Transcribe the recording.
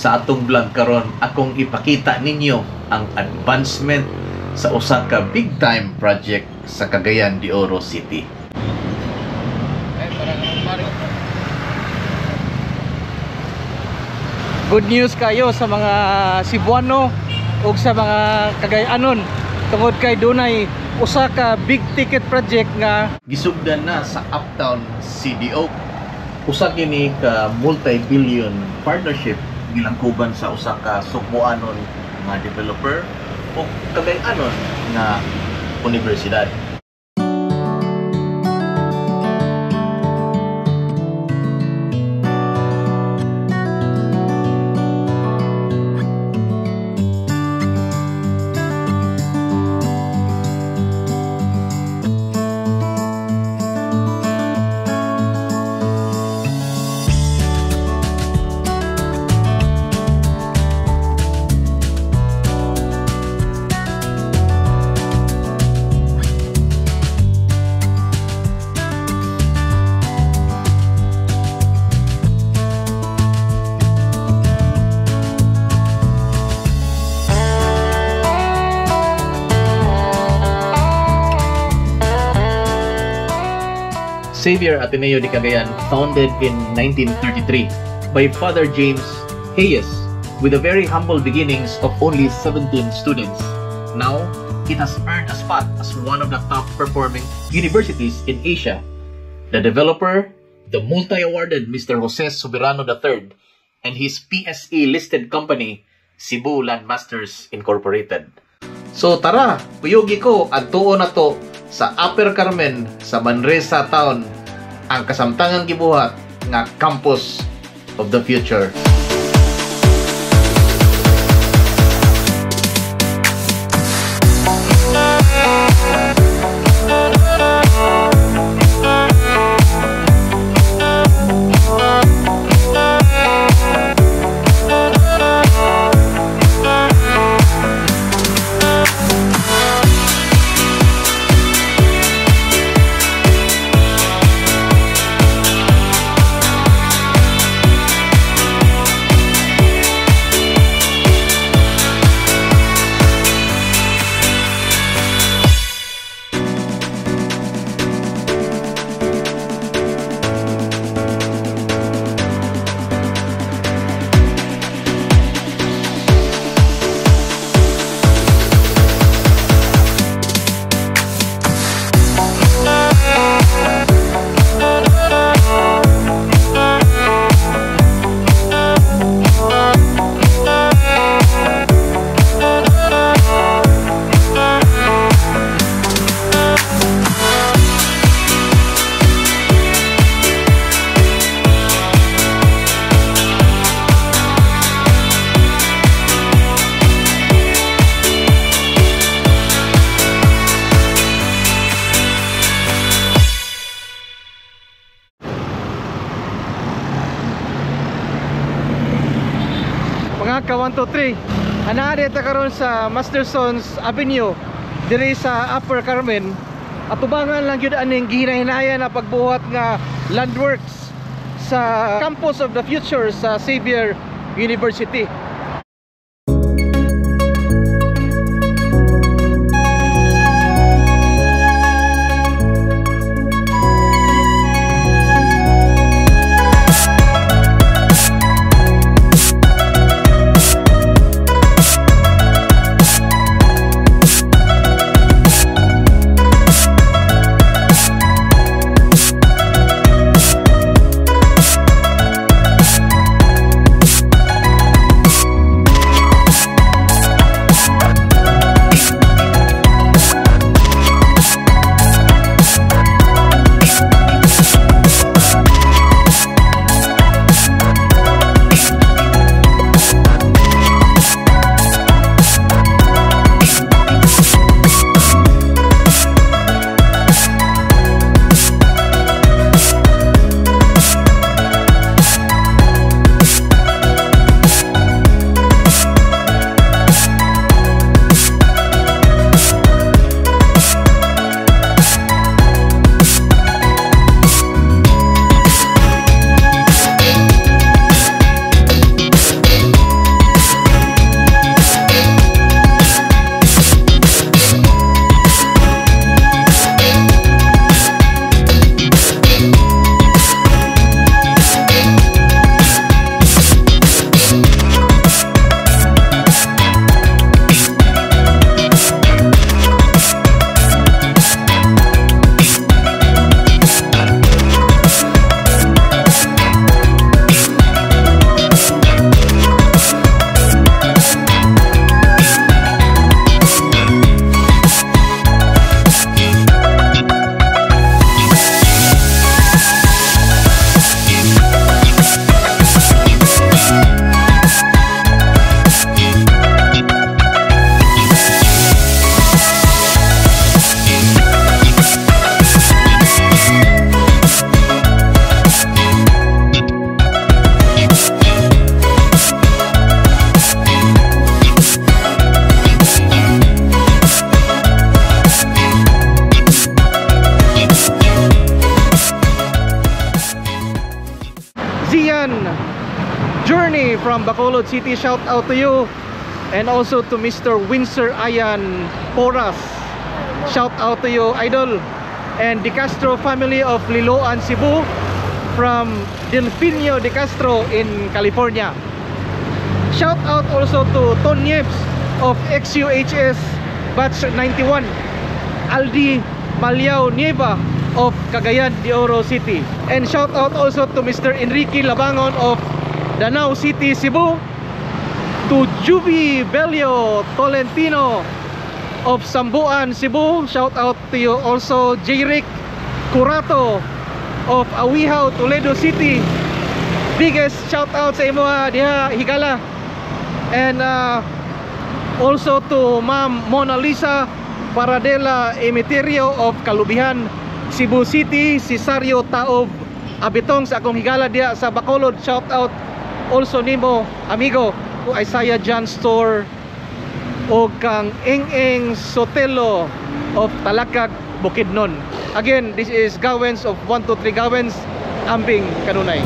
Sa atong vlog karon, akong ipakita ninyo ang advancement sa usa ka big time project sa Cagayan de Oro City. Good news kayo sa mga Cebuano o sa mga Cagayanon tungod kay dunay usa ka big ticket project nga Gisugdan na sa Uptown CDO. Usa kini ka multi-billion partnership gilangkuban sa usa ka Cebuanon nga developer o Cagayanon nga universidad. Xavier Ateneo de Cagayan, founded in 1933 by Father James Hayes, with the very humble beginnings of only 17 students. Now, it has earned a spot as one of the top performing universities in Asia. The developer, the multi-awarded Mr. Jose Soberano III, and his PSE-listed company, Cebu Landmasters Incorporated. So tara, kuyogi ko at tuon na to sa Upper Carmen sa Manresa Town, ang kasamtangang gibuhat nga Campus of the Future. Mga ka 1, 2, 3 anaari ta karon sa Mastersons Avenue diri sa Upper Carmen at tubangan lang gyud aning gihinahinayan na pagbuhat nga landworks sa Campus of the Future sa Xavier University. Gian Journey from Bacolod City, shout out to you. And also to Mr. Windsor Ayan Poras, shout out to you, idol. And De Castro family of Liloan, Cebu, from Delfinio De Castro in California. Shout out also to Ton Yeps of XUHS Batch 91, Aldi Malyao Nieva of Cagayan de Oro City. And shout out also to Mr. Enrique Labangon of Danao City, Cebu. To Juby Belio Tolentino of Sambuan, Cebu, shout out to you also. J-Rick Curato of Awihaw, Toledo City, biggest shout out sa imo diha higala. And also to Ma'am Mona Lisa Paradela Emeterio of Kalubihan, Cebu City. Cesario Taob Abitong sa akong higala diha sa Bacolod, shout out also nimo amigo. Isaiah John Store o kang Eng Sotelo of Talakag, Bukidnon. Again, this is Gawens of 123 Gawens, Ambing, Kanunay.